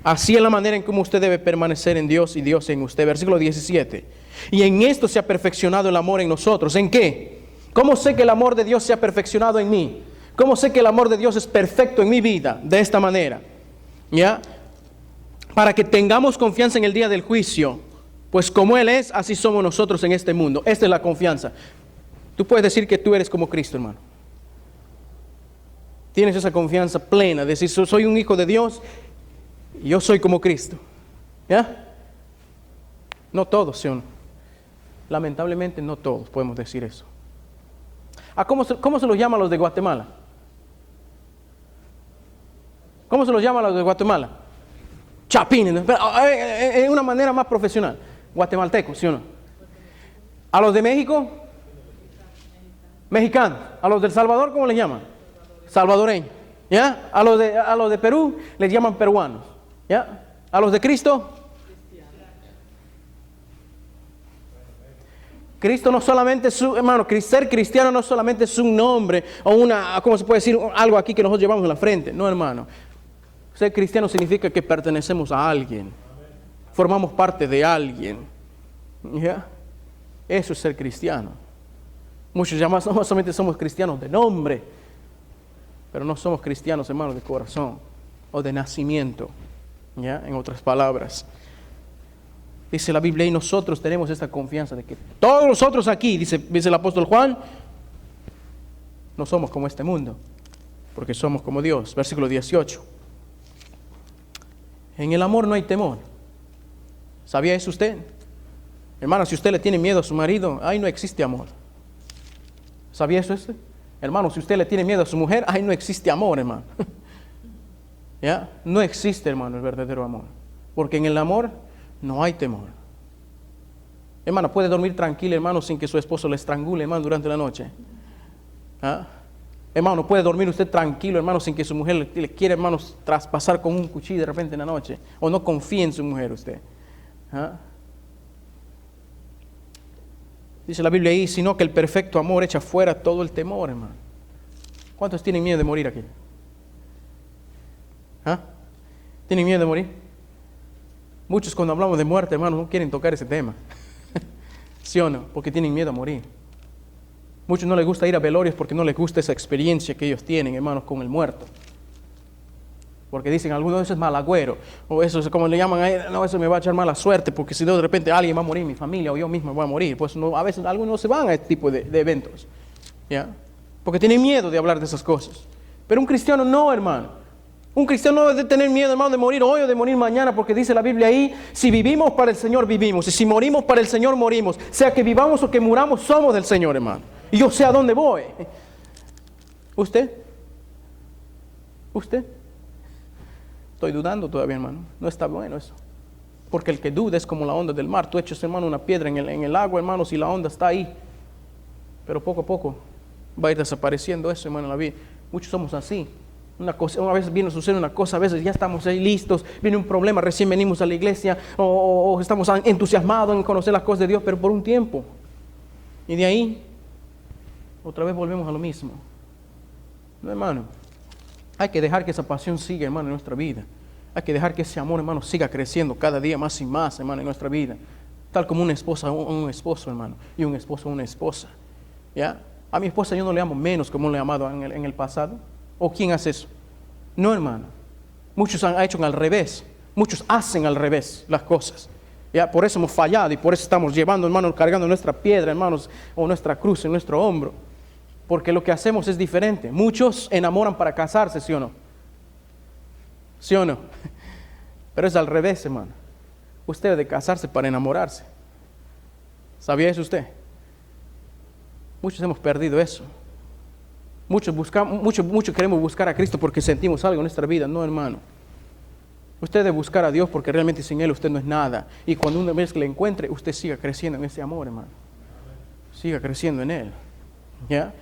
Así es la manera en cómo usted debe permanecer en Dios y Dios en usted. Versículo 17. Y en esto se ha perfeccionado el amor en nosotros. ¿En qué? ¿Cómo sé que el amor de Dios se ha perfeccionado en mí? ¿Cómo sé que el amor de Dios es perfecto en mi vida? De esta manera. ¿Ya? Para que tengamos confianza en el día del juicio, pues como Él es, así somos nosotros en este mundo. Esta es la confianza. Tú puedes decir que tú eres como Cristo, hermano. Tienes esa confianza plena, de decir, soy un hijo de Dios y yo soy como Cristo. ¿Ya? No todos son. Lamentablemente no todos podemos decir eso. ¿Cómo se los llama a los de Guatemala? ¿Cómo se los llama a los de Guatemala? Chapines, en una manera más profesional. Guatemaltecos, ¿sí o no? ¿A los de México? Mexicanos. ¿A los del Salvador cómo les llaman? Salvadoreños. ¿Ya? A los de Perú les llaman peruanos. ¿Ya? ¿A los de Cristo? Cristo no solamente es hermano, ser cristiano no solamente es un nombre o ¿cómo se puede decir? Algo aquí que nosotros llevamos en la frente. No, hermano. Ser cristiano significa que pertenecemos a alguien. Formamos parte de alguien. ¿Ya? Eso es ser cristiano. Muchos llamados no solamente somos cristianos de nombre, pero no somos cristianos, hermanos, de corazón o de nacimiento. ¿Ya? En otras palabras. Dice la Biblia y nosotros tenemos esta confianza de que todos nosotros aquí, dice el apóstol Juan, no somos como este mundo, porque somos como Dios. Versículo 18. En el amor no hay temor. ¿Sabía eso usted? Hermano, si usted le tiene miedo a su marido, ahí no existe amor. ¿Sabía eso usted? Hermano, si usted le tiene miedo a su mujer, ahí no existe amor, hermano. ¿Ya? No existe, hermano, el verdadero amor. Porque en el amor no hay temor. Hermano, puede dormir tranquilo, hermano, sin que su esposo le estrangule, hermano, durante la noche. ¿Ah? Hermano, puede dormir usted tranquilo, hermano, sin que su mujer le quiera, hermano, traspasar con un cuchillo de repente en la noche. O no confíe en su mujer usted. ¿Ah? Dice la Biblia ahí, sino que el perfecto amor echa fuera todo el temor, hermano. ¿Cuántos tienen miedo de morir aquí? ¿Ah? ¿Tienen miedo de morir? Muchos cuando hablamos de muerte, hermano, no quieren tocar ese tema. ¿Sí o no? Porque tienen miedo a morir. Muchos no les gusta ir a velorios porque no les gusta esa experiencia que ellos tienen, hermanos, con el muerto. Porque dicen, algunos de esos es malagüero, o eso es como le llaman a él, no, eso me va a echar mala suerte, porque si no de repente alguien va a morir, mi familia o yo mismo voy a morir. Pues no, a veces algunos no se van a este tipo de eventos, ¿ya? Porque tienen miedo de hablar de esas cosas. Pero un cristiano no, hermano. Un cristiano no debe tener miedo, hermano, de morir hoy o de morir mañana, porque dice la Biblia ahí, si vivimos para el Señor, vivimos, y si morimos para el Señor, morimos. Sea que vivamos o que muramos, somos del Señor, hermano. Y yo sé a dónde voy. ¿Usted? Estoy dudando todavía, hermano. No está bueno eso. Porque el que duda es como la onda del mar. Tú echas, hermano, una piedra en el agua, hermano, si la onda está ahí. Pero poco a poco va a ir desapareciendo eso, hermano, en la vida. Muchos somos así. Una vez sucede una cosa, a veces ya estamos ahí listos, viene un problema, recién venimos a la iglesia, o estamos entusiasmados en conocer las cosas de Dios, pero por un tiempo. Y de ahí, otra vez volvemos a lo mismo. No, hermano. Hay que dejar que esa pasión siga, hermano, en nuestra vida. Hay que dejar que ese amor, hermano, siga creciendo cada día más y más, hermano, en nuestra vida. Tal como una esposa un esposo, hermano, y un esposo a una esposa. ¿Ya? A mi esposa yo no le amo menos como le he amado en el pasado. ¿O quién hace eso? No, hermano. Muchos han hecho al revés. Muchos hacen al revés las cosas. ¿Ya? Por eso hemos fallado y por eso estamos llevando, hermanos, cargando nuestra piedra, hermanos, o nuestra cruz en nuestro hombro. Porque lo que hacemos es diferente. Muchos enamoran para casarse, ¿sí o no? ¿Sí o no? Pero es al revés, hermano. Usted debe casarse para enamorarse. ¿Sabía eso usted? Muchos hemos perdido eso. Muchos queremos buscar a Cristo porque sentimos algo en nuestra vida. No, hermano. Usted debe buscar a Dios porque realmente sin Él usted no es nada. Y cuando una vez que le encuentre, usted siga creciendo en ese amor, hermano. Siga creciendo en Él. ¿Ya?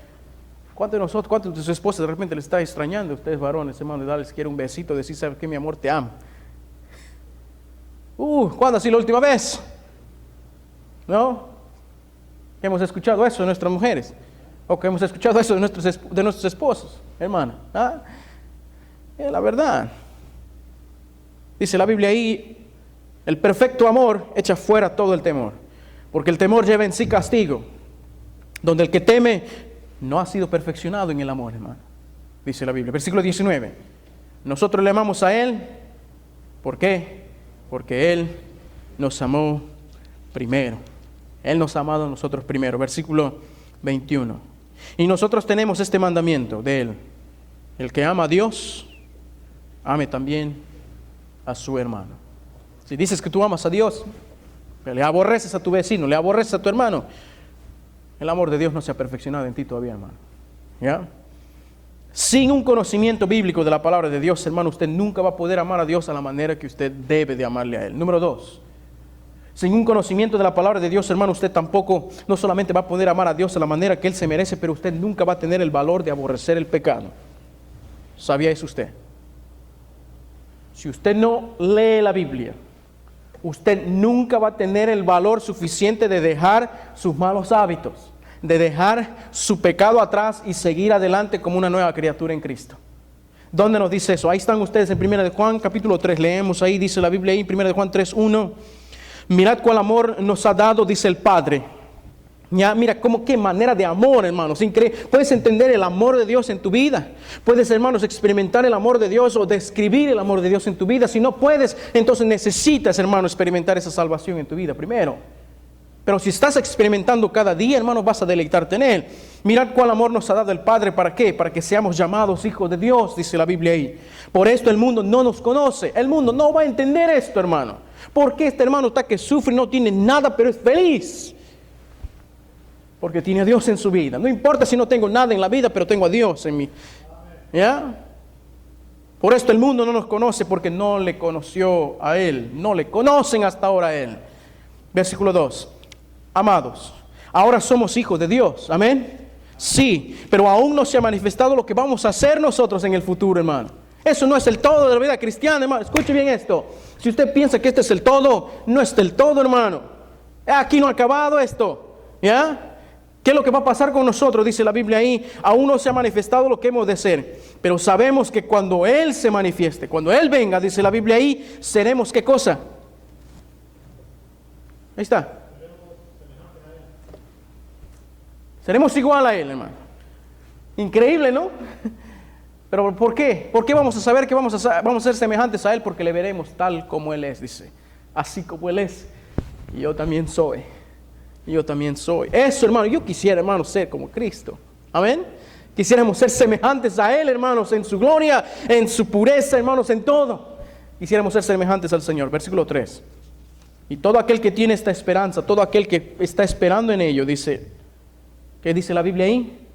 ¿Cuántos de sus esposas de repente les está extrañando a ustedes varones, hermano, y darles quiere un besito, decir, ¿sabe qué, mi amor, te amo? ¿Cuándo ha sido la última vez? ¿No? Hemos escuchado eso de nuestras mujeres, o que hemos escuchado eso de nuestros esposos, hermana. ¿Ah? Es la verdad. Dice la Biblia ahí, el perfecto amor echa fuera todo el temor, porque el temor lleva en sí castigo, donde el que teme no ha sido perfeccionado en el amor, hermano. Dice la Biblia. Versículo 19. Nosotros le amamos a Él. ¿Por qué? Porque Él nos amó primero. Él nos ha amado a nosotros primero. Versículo 21. Y nosotros tenemos este mandamiento de Él. El que ama a Dios, ame también a su hermano. Si dices que tú amas a Dios, pero le aborreces a tu vecino, le aborreces a tu hermano, el amor de Dios no se ha perfeccionado en ti todavía, hermano. ¿Ya? Sin un conocimiento bíblico de la palabra de Dios, hermano, usted nunca va a poder amar a Dios a la manera que usted debe de amarle a Él. Número 2. Sin un conocimiento de la palabra de Dios, hermano, usted tampoco, no solamente va a poder amar a Dios a la manera que Él se merece, pero usted nunca va a tener el valor de aborrecer el pecado. ¿Sabía eso usted? Si usted no lee la Biblia, usted nunca va a tener el valor suficiente de dejar sus malos hábitos, de dejar su pecado atrás y seguir adelante como una nueva criatura en Cristo. ¿Dónde nos dice eso? Ahí están ustedes en 1 de Juan, capítulo 3. Leemos ahí, dice la Biblia ahí, 1 de Juan 3:1. Mirad cuál amor nos ha dado, dice el Padre. Ya, mira qué manera de amor, hermanos. Increíble. Puedes entender el amor de Dios en tu vida. Puedes, hermanos, experimentar el amor de Dios o describir el amor de Dios en tu vida. Si no puedes, entonces necesitas, hermano, experimentar esa salvación en tu vida primero. Pero si estás experimentando cada día, hermano, vas a deleitarte en Él. Mirad cuál amor nos ha dado el Padre. ¿Para qué? Para que seamos llamados hijos de Dios, dice la Biblia ahí. Por esto el mundo no nos conoce. El mundo no va a entender esto, hermano. Porque este hermano está que sufre y no tiene nada, pero es feliz. Porque tiene a Dios en su vida. No importa si no tengo nada en la vida, pero tengo a Dios en mí. ¿Ya? Por esto el mundo no nos conoce, porque no le conoció a Él. No le conocen hasta ahora a Él. Versículo 2. Amados, ahora somos hijos de Dios. Amén. Sí, pero aún no se ha manifestado lo que vamos a hacer nosotros en el futuro, hermano. Eso no es el todo de la vida cristiana, hermano. Escuche bien esto. Si usted piensa que este es el todo, no es el todo, hermano. Aquí no ha acabado esto. ¿Ya? ¿Qué es lo que va a pasar con nosotros? Dice la Biblia ahí, aún no se ha manifestado lo que hemos de ser, pero sabemos que cuando Él se manifieste, cuando Él venga, dice la Biblia ahí, seremos ¿qué cosa? Ahí está. Seremos igual a Él, hermano. Increíble, ¿no? Pero ¿por qué? ¿Por qué vamos a saber que vamos a ser semejantes a Él? Porque le veremos tal como Él es, dice. Así como Él es, yo también soy. Yo también soy. Eso, hermano, yo quisiera, hermano, ser como Cristo. Amén. Quisiéramos ser semejantes a Él, hermanos, en su gloria, en su pureza, hermanos, en todo. Quisiéramos ser semejantes al Señor. Versículo 3. Y todo aquel que tiene esta esperanza, todo aquel que está esperando en ello, dice, ¿qué dice la Biblia ahí?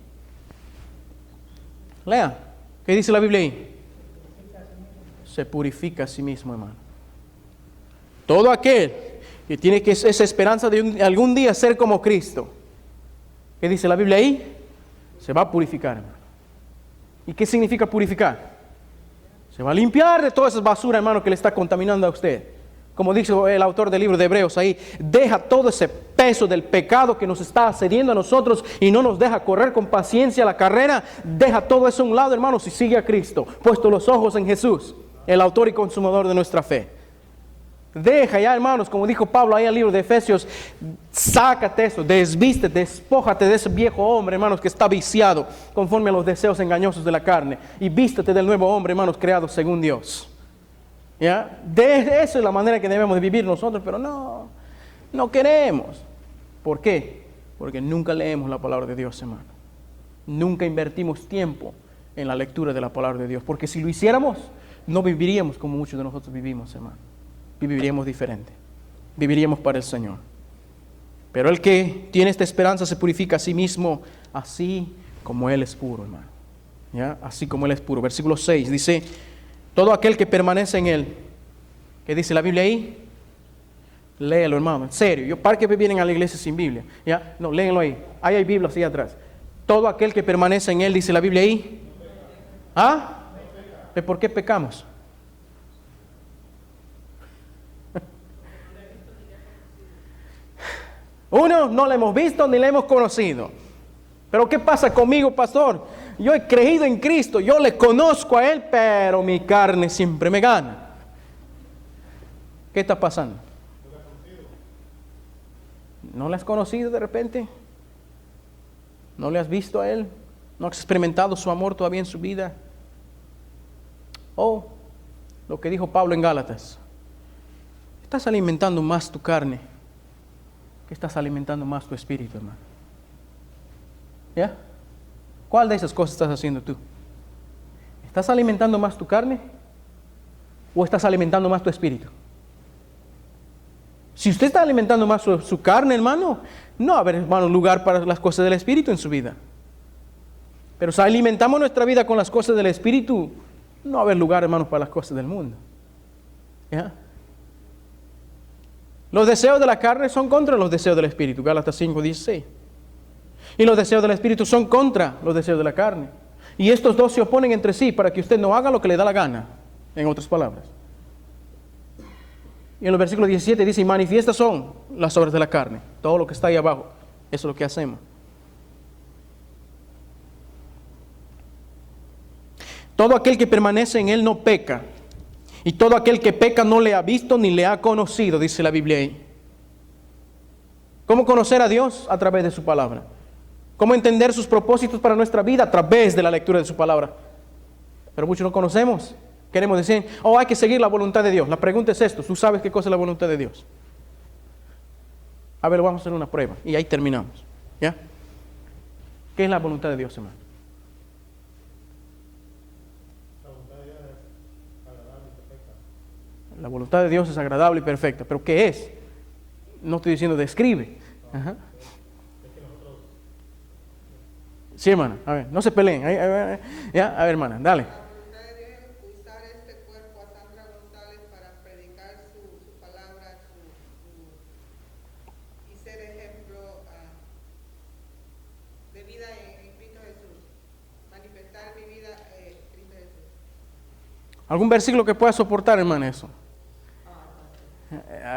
Lea. ¿Qué dice la Biblia ahí? Se purifica a sí mismo, hermano. Todo aquel que tiene esa esperanza de algún día ser como Cristo. ¿Qué dice la Biblia ahí? Se va a purificar, hermano. ¿Y qué significa purificar? Se va a limpiar de toda esa basura, hermano, que le está contaminando a usted. Como dice el autor del libro de Hebreos ahí, deja todo ese peso del pecado que nos está asediando a nosotros y no nos deja correr con paciencia la carrera. Deja todo eso a un lado, hermanos, y sigue a Cristo, puesto los ojos en Jesús, el autor y consumador de nuestra fe. Deja ya, hermanos, como dijo Pablo ahí en el libro de Efesios, sácate eso, desvístete, despójate de ese viejo hombre, hermanos, que está viciado conforme a los deseos engañosos de la carne, y vístete del nuevo hombre, hermanos, creado según Dios. ¿Ya? Esa es la manera que debemos de vivir nosotros, pero no queremos. ¿Por qué? Porque nunca leemos la palabra de Dios, hermano. Nunca invertimos tiempo en la lectura de la palabra de Dios, porque si lo hiciéramos, no viviríamos como muchos de nosotros vivimos, hermano. Viviríamos diferente, viviríamos para el Señor. Pero el que tiene esta esperanza se purifica a sí mismo, así como Él es puro, hermano. ¿Ya? Así como Él es puro. Versículo 6 dice, todo aquel que permanece en Él. ¿Qué dice la Biblia ahí? Léelo, hermano, en serio. ¿Para qué vienen a la iglesia sin Biblia? ¿Ya? No, léenlo ahí. Ahí hay Biblia así atrás. Todo aquel que permanece en Él, dice la Biblia ahí. ¿Ah? ¿Por qué pecamos? Uno, no le hemos visto ni le hemos conocido. Pero ¿qué pasa conmigo, pastor? Yo he creído en Cristo, yo le conozco a Él, pero mi carne siempre me gana. ¿Qué está pasando? ¿No le has conocido de repente? ¿No le has visto a Él? ¿No has experimentado su amor todavía en su vida? O lo que dijo Pablo en Gálatas, estás alimentando más tu carne que estás alimentando más tu espíritu, hermano. ¿Ya? ¿Cuál de esas cosas estás haciendo tú? ¿Estás alimentando más tu carne o estás alimentando más tu espíritu? Si usted está alimentando más su carne, hermano, no va a haber, hermano, lugar para las cosas del espíritu en su vida. Pero si alimentamos nuestra vida con las cosas del espíritu, no va a haber lugar, hermano, para las cosas del mundo. ¿Ya? Los deseos de la carne son contra los deseos del espíritu, Gálatas 5:16. Y los deseos del espíritu son contra los deseos de la carne. Y estos dos se oponen entre sí para que usted no haga lo que le da la gana, en otras palabras. Y en los versículos 17 dice, y manifiestas son las obras de la carne. Todo lo que está ahí abajo, eso es lo que hacemos. Todo aquel que permanece en él no peca. Y todo aquel que peca no le ha visto ni le ha conocido, dice la Biblia ahí. ¿Cómo conocer a Dios? A través de su palabra. ¿Cómo entender sus propósitos para nuestra vida? A través de la lectura de su palabra. Pero muchos no conocemos. Queremos decir, hay que seguir la voluntad de Dios. La pregunta es esto, ¿tú sabes qué cosa es la voluntad de Dios? A ver, vamos a hacer una prueba y ahí terminamos. ¿Ya? ¿Qué es la voluntad de Dios, hermano? La voluntad de Dios es agradable y perfecta. ¿Pero qué es? No estoy diciendo describe. Ajá. Sí, hermana. A ver, no se peleen. Ya, a ver, hermana, dale. La voluntad de Dios es usar este cuerpo a Sandra González para predicar su palabra y ser ejemplo de vida en Cristo Jesús. Manifestar mi vida en Cristo Jesús. ¿Algún versículo que pueda soportar, hermana, eso?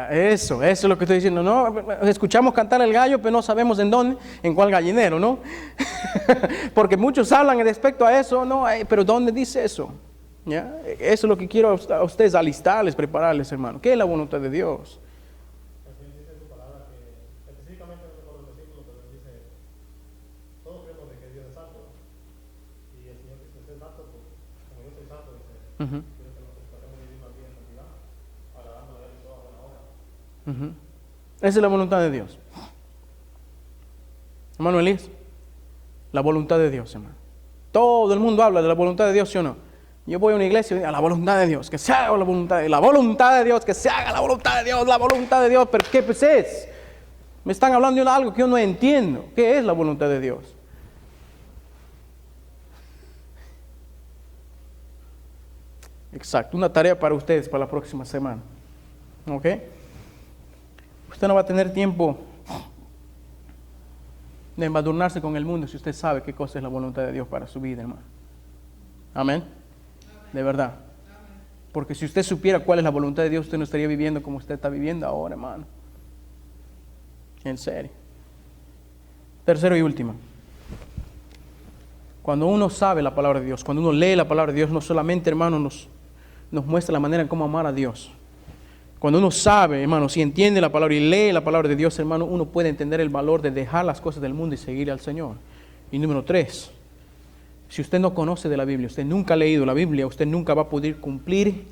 Eso es lo que estoy diciendo. No, escuchamos cantar el gallo, pero no sabemos en dónde, en cuál gallinero, ¿no? Porque muchos hablan respecto a eso, ¿no? Pero ¿dónde dice eso? ¿Ya? Eso es lo que quiero a ustedes alistarles, prepararles, hermano. ¿Qué es la voluntad de Dios? Así dice su palabra que, específicamente no recuerdo el versículo, pero dice, todos creemos de que Dios es santo, y el Señor Cristo es santo, pues, como yo soy santo, dice, Uh-huh. quiero que nosotros tratemos de vivir una vida en santidad, agradando a Él en toda buena obra. Uh-huh. Esa es la voluntad de Dios. Hermano Elías, la voluntad de Dios, hermano. Todo el mundo habla de la voluntad de Dios, ¿sí o no? Yo voy a una iglesia y digo, a la voluntad de Dios, que se haga la voluntad de Dios, la voluntad de Dios, que se haga la voluntad de Dios, la voluntad de Dios. ¿Pero qué pues es? Me están hablando de algo que yo no entiendo. ¿Qué es la voluntad de Dios? Exacto, una tarea para ustedes para la próxima semana. ¿Ok? Usted no va a tener tiempo de embadurnarse con el mundo si usted sabe qué cosa es la voluntad de Dios para su vida, hermano. Amén. De verdad. Porque si usted supiera cuál es la voluntad de Dios, usted no estaría viviendo como usted está viviendo ahora, hermano. En serio. Tercero y último. Cuando uno sabe la palabra de Dios, cuando uno lee la palabra de Dios, no solamente, hermano, nos muestra la manera en cómo amar a Dios. Cuando uno sabe, hermano, si entiende la palabra y lee la palabra de Dios, hermano, uno puede entender el valor de dejar las cosas del mundo y seguir al Señor. Y número 3, si usted no conoce de la Biblia, usted nunca ha leído la Biblia, usted nunca va a poder cumplir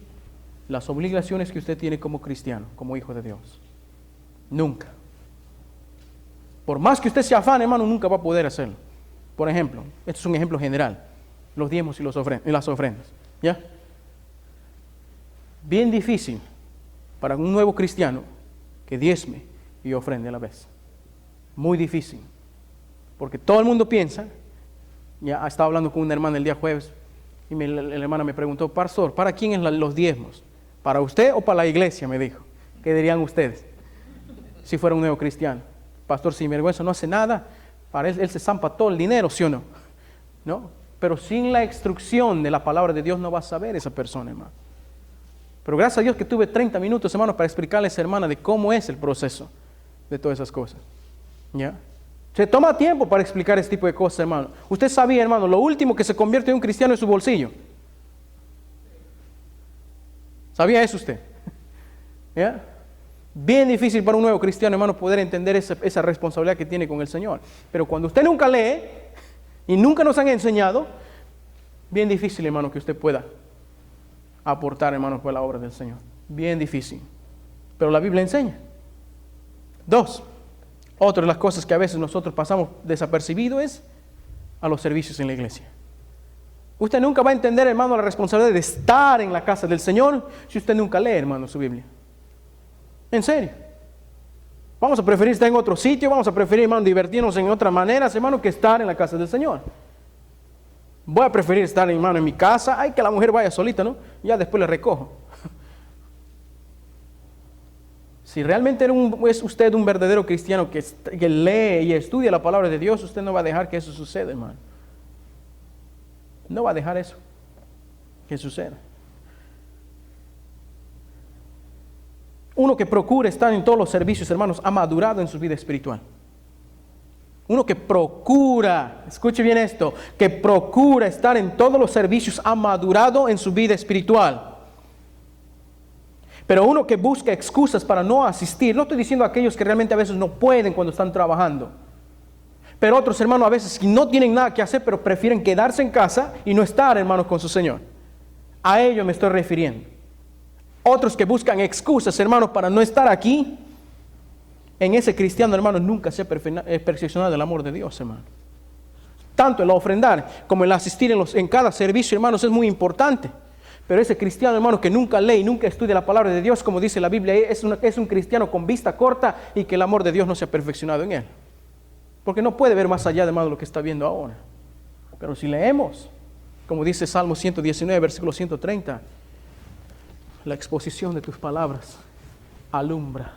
las obligaciones que usted tiene como cristiano, como hijo de Dios. Nunca. Por más que usted se afane, hermano, nunca va a poder hacerlo. Por ejemplo, esto es un ejemplo general, los diezmos y las ofrendas. ¿Ya? Bien difícil para un nuevo cristiano que diezme y ofrende a la vez. Muy difícil. Porque todo el mundo piensa, ya estaba hablando con una hermana el día jueves, y la hermana me preguntó, pastor, ¿para quién es los diezmos? ¿Para usted o para la iglesia? Me dijo. ¿Qué dirían ustedes si fuera un nuevo cristiano? Pastor, sin vergüenza no hace nada, para él se zampa todo el dinero, ¿sí o no? ¿No? Pero sin la instrucción de la palabra de Dios no va a saber esa persona, hermano. Pero gracias a Dios que tuve 30 minutos, hermano, para explicarles, hermana, de cómo es el proceso de todas esas cosas. ¿Ya? Se toma tiempo para explicar este tipo de cosas, hermano. Usted sabía, hermano, lo último que se convierte en un cristiano es su bolsillo. ¿Sabía eso usted? ¿Ya? Bien difícil para un nuevo cristiano, hermano, poder entender esa responsabilidad que tiene con el Señor. Pero cuando usted nunca lee y nunca nos han enseñado, bien difícil, hermano, que usted pueda aportar, hermanos, por la obra del Señor. Bien difícil. Pero la Biblia enseña. 2. Otra de las cosas que a veces nosotros pasamos desapercibido es a los servicios en la iglesia. Usted nunca va a entender, hermano, la responsabilidad de estar en la casa del Señor si usted nunca lee, hermano, su Biblia. En serio. Vamos a preferir estar en otro sitio, vamos a preferir, hermano, divertirnos en otras maneras, hermano, que estar en la casa del Señor. Voy a preferir estar, hermano, en mi casa. Ay, que la mujer vaya solita, ¿no? Ya después le recojo. Si realmente es usted un verdadero cristiano que lee y estudia la palabra de Dios, usted no va a dejar que eso suceda, hermano. No va a dejar eso que suceda. Uno que procura estar en todos los servicios, hermanos, ha madurado en su vida espiritual. Uno que procura, escuche bien esto, que procura estar en todos los servicios, ha madurado en su vida espiritual. Pero uno que busca excusas para no asistir, no estoy diciendo a aquellos que realmente a veces no pueden cuando están trabajando. Pero otros hermanos a veces no tienen nada que hacer, pero prefieren quedarse en casa y no estar, hermanos, con su Señor. A ellos me estoy refiriendo. Otros que buscan excusas, hermanos, para no estar aquí. En ese cristiano, hermano, nunca se ha perfeccionado el amor de Dios, hermano. Tanto el ofrendar como el asistir en cada servicio, hermanos, es muy importante. Pero ese cristiano, hermano, que nunca lee y nunca estudia la palabra de Dios, como dice la Biblia, es un cristiano con vista corta y que el amor de Dios no se ha perfeccionado en él. Porque no puede ver más allá, hermano, de lo que está viendo ahora. Pero si leemos, como dice Salmo 119, versículo 130, la exposición de tus palabras alumbra,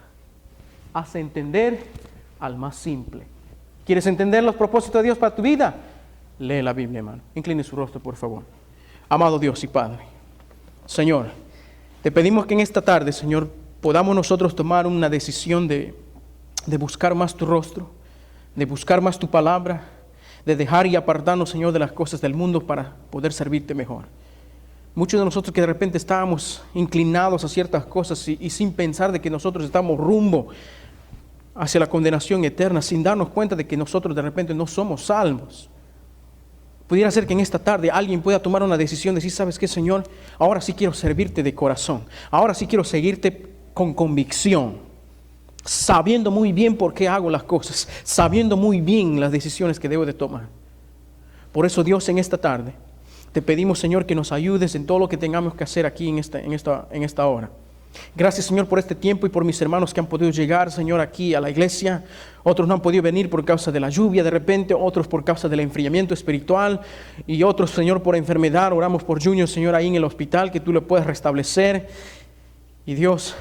hace entender al más simple. ¿Quieres entender los propósitos de Dios para tu vida? Lee la Biblia, hermano. Incline su rostro, por favor. Amado Dios y Padre, Señor, te pedimos que en esta tarde, Señor, podamos nosotros tomar una decisión de buscar más tu rostro, de buscar más tu palabra, de dejar y apartarnos, Señor, de las cosas del mundo para poder servirte mejor. Muchos de nosotros que de repente estábamos inclinados a ciertas cosas y sin pensar de que nosotros estamos rumbo hacia la condenación eterna, sin darnos cuenta de que nosotros de repente no somos salvos. Pudiera ser que en esta tarde alguien pueda tomar una decisión de decir, ¿sabes qué, Señor? Ahora sí quiero servirte de corazón. Ahora sí quiero seguirte con convicción, sabiendo muy bien por qué hago las cosas, sabiendo muy bien las decisiones que debo de tomar. Por eso, Dios, en esta tarde, te pedimos, Señor, que nos ayudes en todo lo que tengamos que hacer aquí en esta hora. Gracias, Señor, por este tiempo y por mis hermanos que han podido llegar, Señor, aquí a la iglesia. Otros no han podido venir por causa de la lluvia de repente, otros por causa del enfriamiento espiritual y otros, Señor, por enfermedad. Oramos por Junior, Señor, ahí en el hospital, que tú le puedas restablecer. Y Dios,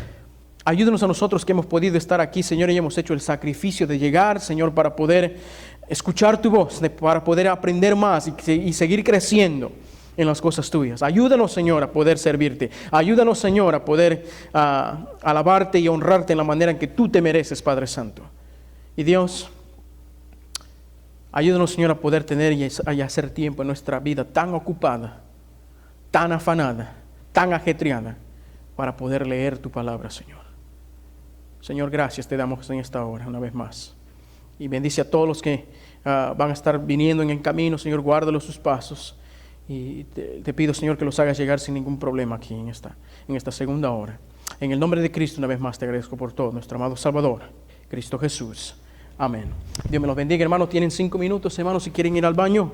ayúdanos a nosotros que hemos podido estar aquí, Señor, y hemos hecho el sacrificio de llegar, Señor, para poder escuchar tu voz, para poder aprender más y seguir creciendo en las cosas tuyas. Ayúdanos, Señor, a poder servirte. Ayúdanos, Señor, a poder alabarte y honrarte en la manera en que tú te mereces, Padre Santo. Y Dios, ayúdanos, Señor, a poder tener y hacer tiempo en nuestra vida tan ocupada, tan afanada, tan ajetreada, para poder leer tu palabra, Señor. Señor, gracias te damos en esta hora una vez más. Y bendice a todos los que van a estar viniendo en el camino, Señor, guárdalos sus pasos. Y te pido, Señor, que los hagas llegar sin ningún problema aquí en esta segunda hora. En el nombre de Cristo, una vez más, te agradezco por todo, nuestro amado Salvador, Cristo Jesús. Amén. Dios me los bendiga, hermanos. Tienen 5 minutos, hermanos, si quieren ir al baño.